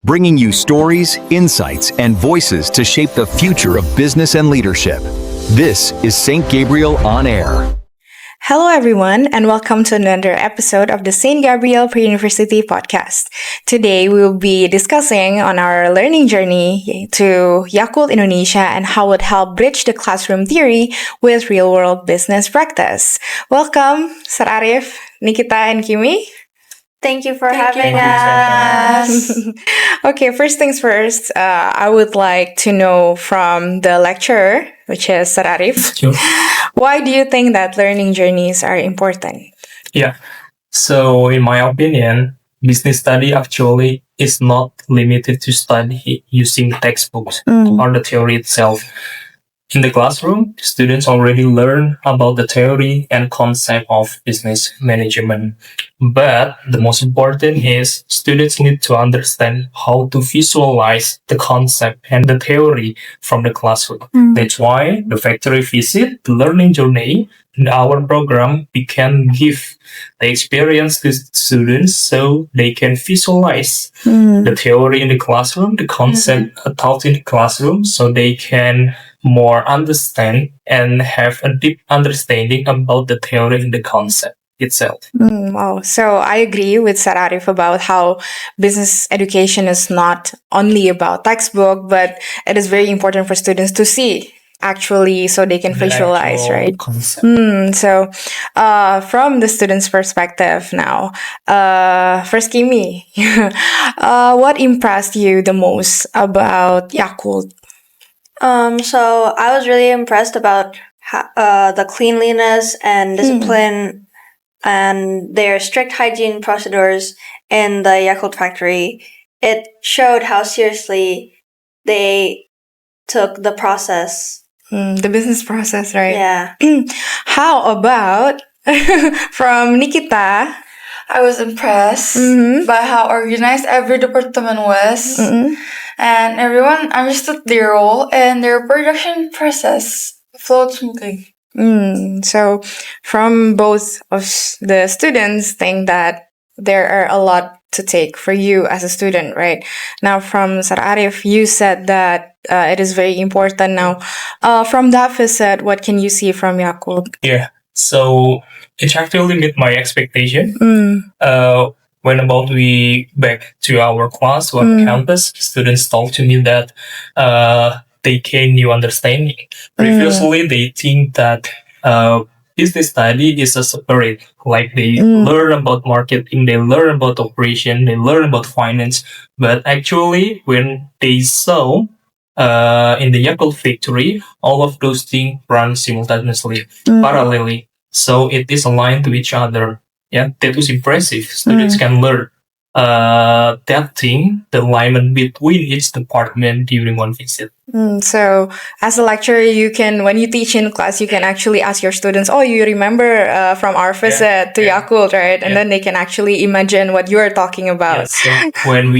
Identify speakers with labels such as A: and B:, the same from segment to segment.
A: bringing you stories, insights, and voices to shape the future of business and leadership. This is St. Gabriel On Air.
B: Hello, everyone, and welcome to another episode of the St. Gabriel Pre-University podcast. Today, we will be discussing on our learning journey to Yakult Indonesia and how it helped bridge the classroom theory with real-world business practice. Welcome, Sir Arif, Nikita, and Kimi.
C: Thank you for having us.
B: Okay, first things first, I would like to know from the lecturer, which is Sir Arif,
D: Sure.
B: why do you think that learning journeys are important?
D: Yeah. So, in my opinion, business study actually is not limited to study using textbooks or the theory itself. In the classroom, students already learn about the theory and concept of business management. But the most important is students need to understand how to visualize the concept and the theory from the classroom. That's why the factory visit, the learning journey, in our program, we can give the experience to students so they can visualize the theory in the classroom, the concept taught in the classroom, so they can more understand and have a deep understanding about the theory and the concept itself.
B: Wow. So I agree with Sir Arif about how business education is not only about textbook, but it is very important for students to see actually so they can
D: The
B: visualize,
D: actual
B: right?
D: concept.
B: So from the student's perspective now, first Kimi, what impressed you the most about Yakult?
C: So I was really impressed about the cleanliness and discipline and their strict hygiene procedures in the Yakult factory. It showed how seriously they took the process.
B: The business process, right?
C: Yeah.
B: How about from Nikita?
E: I was impressed by how organized every department was, and everyone understood their role and their production process flowed smoothly.
B: So from both of the students think that there are a lot to take for you as a student, right? Now from Sir Arif, you said that it is very important now. From that visit, what can you see from Yakult?
D: Yeah. So it actually met my expectation. When about we back to our class or campus, students told to me that they gain new understanding. Previously, they think that business study is a separate, like they learn about marketing, they learn about operation, they learn about finance. But actually, when they saw in the Yakult factory, all of those things run simultaneously, parallelly. So it is aligned to each other. Yeah, that was impressive. Students can learn that thing, the alignment between each department during one visit.
B: So as a lecturer, you can, when you teach in class, you can actually ask your students, oh, you remember from our visit to Yakult, right? And then they can actually imagine what you are talking about.
D: Yeah, so when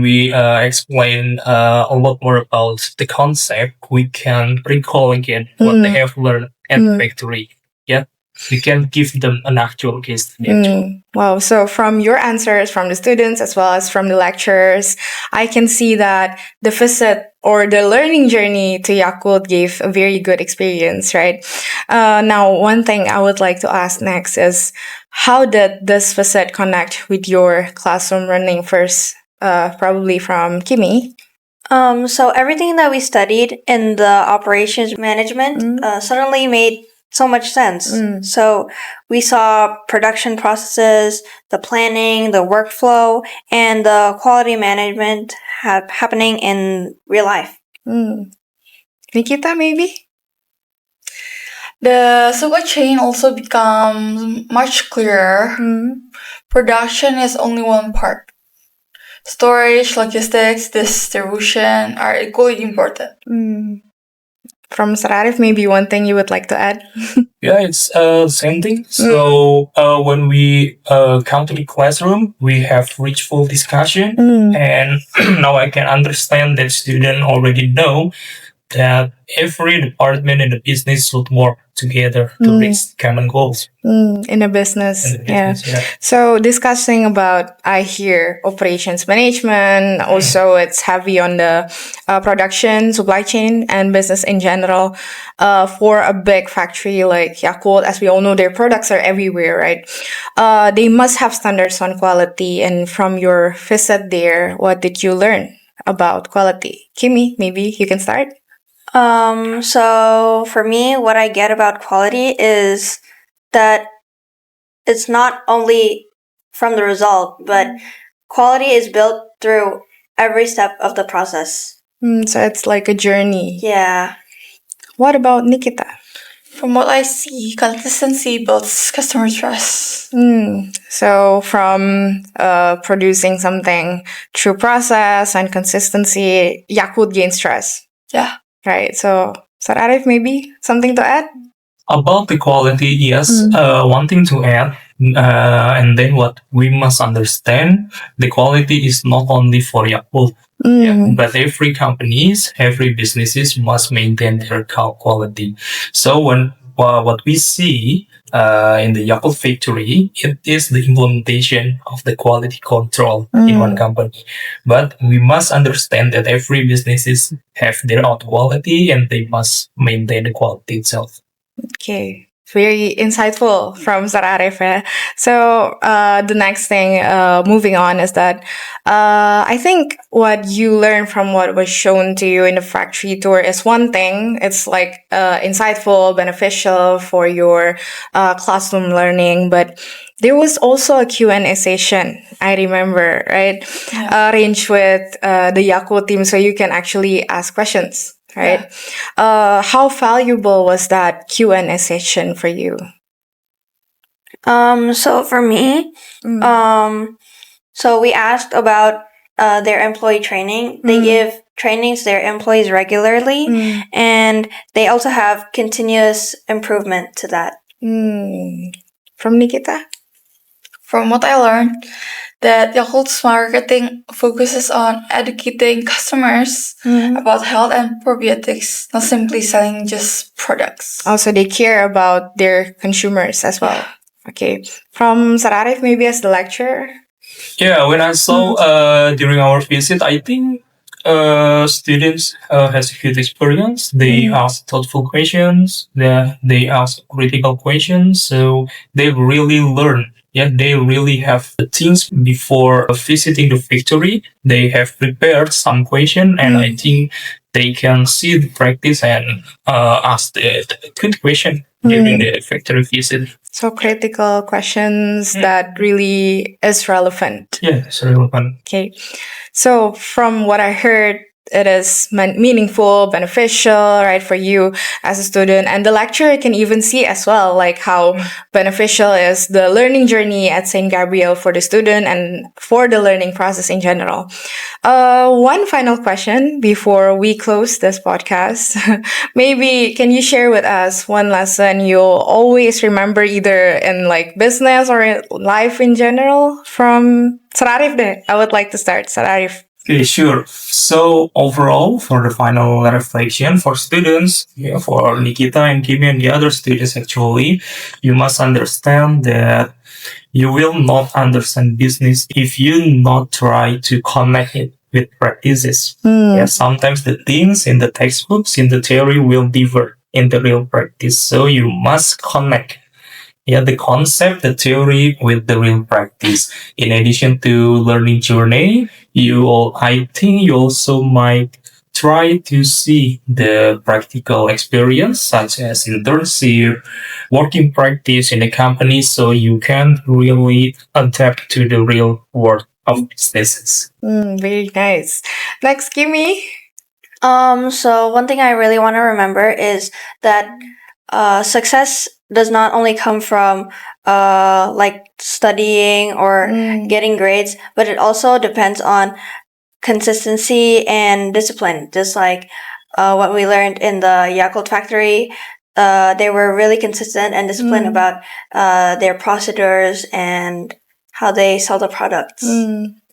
D: we explain a lot more about the concept, we can recall again what they have learned at the factory. Yeah. We can give them an actual case study.
B: Wow. So from your answers from the students as well as from the lecturers, I can see that the visit or the learning journey to Yakult gave a very good experience, right? Now, one thing I would like to ask next is, how did this visit connect with your classroom running first? Probably from Kimi.
C: So everything that we studied in the operations management suddenly made so much sense. So we saw production processes, the planning, the workflow, and the quality management happening in real life.
B: Nikita, maybe?
E: The supply chain also becomes much clearer. Production is only one part. Storage, logistics, distribution are equally important.
B: From Sir Arif, maybe one thing you would like to add?
D: Yeah, it's the same thing. So when we come to the classroom, we have reached full discussion, and now I can understand that students already know that every department in the business should work together to reach common goals.
B: In a business.
D: Yeah.
B: So discussing about, I hear operations management, also it's heavy on the production, supply chain, and business in general. For a big factory like Yakult, as we all know, their products are everywhere, right? They must have standards on quality. And from your visit there, what did you learn about quality? Kimmy, maybe you can start.
C: So for me, what I get about quality is that it's not only from the result, but quality is built through every step of the process.
B: So it's like a journey.
C: Yeah.
B: What about Nikita?
E: From what I see, consistency builds customer trust.
B: So from producing something through process and consistency, Yakult gains trust.
E: Yeah.
B: Right. So Arif, maybe something to add?
D: About the quality, yes. One thing to add, and then what we must understand, the quality is not only for Yakult, but every companies, every businesses must maintain their quality. So when what we see in the Yakult factory, it is the implementation of the quality control in one company. But we must understand that every businesses have their own quality and they must maintain the quality itself.
B: Okay. Very insightful from Arif. So the next thing, moving on, is that I think what you learn from what was shown to you in the factory tour is one thing. It's like insightful, beneficial for your classroom learning, but there was also a Q&A session, I remember, right? Arranged with the Yakult team so you can actually ask questions. Right. How valuable was that Q&A session for you?
C: So for me, so we asked about their employee training. They give trainings to their employees regularly, and they also have continuous improvement to that.
B: From Nikita?
E: From what I learned, that Yakult's marketing focuses on educating customers about health and probiotics, not simply selling just products.
B: Also, they care about their consumers as well. Okay. From Arif, maybe as the lecturer?
D: Yeah, when I saw during our visit, I think students has a good experience. They ask thoughtful questions. They ask critical questions. So they really learn. Yeah, they really have the things before visiting the factory. They have prepared some question, and I think they can see the practice and ask the good question during the factory visit.
B: So critical questions that really is relevant.
D: Yeah, it's relevant.
B: Okay. So from what I heard, it is meaningful, beneficial, right, for you as a student. And the lecturer can even see as well, like how beneficial is the learning journey at St. Gabriel for the student and for the learning process in general. One final question before we close this podcast. Maybe can you share with us one lesson you'll always remember either in like business or in life in general from Arif? I would like to start. Arif.
D: Okay, sure. So overall, for the final reflection for students, for Nikita and Kimi and the other students actually, you must understand that you will not understand business if you not try to connect it with practices. Yeah, sometimes the things in the textbooks, in the theory will differ in the real practice. So you must connect the concept, the theory with the real practice. In addition to learning journey, I think you also might try to see the practical experience such as internship, working practice in a company so you can really adapt to the real world of businesses.
B: Very nice. Next, Kimmy.
C: So one thing I really want to remember is that success does not only come from like studying or getting grades, but it also depends on consistency and discipline. Just like what we learned in the Yakult factory, they were really consistent and disciplined about their procedures and how they sell the products.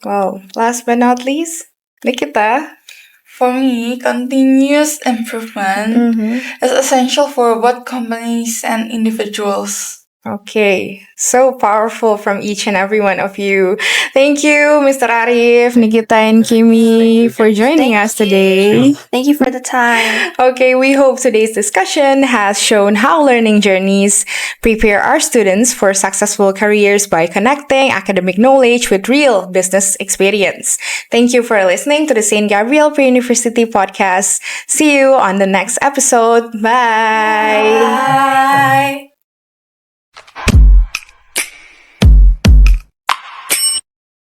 B: Wow. Last but not least, Nikita.
E: For me, continuous improvement is essential for both companies and individuals.
B: Okay, so powerful from each and every one of you. Thank you, Mr. Arif, Nikita, and Kimi for joining us today.
C: Thank you for the time.
B: Okay, we hope today's discussion has shown how learning journeys prepare our students for successful careers by connecting academic knowledge with real business experience. Thank you for listening to the St. Gabriel Pre-University podcast. See you on the next episode. Bye.
C: Bye.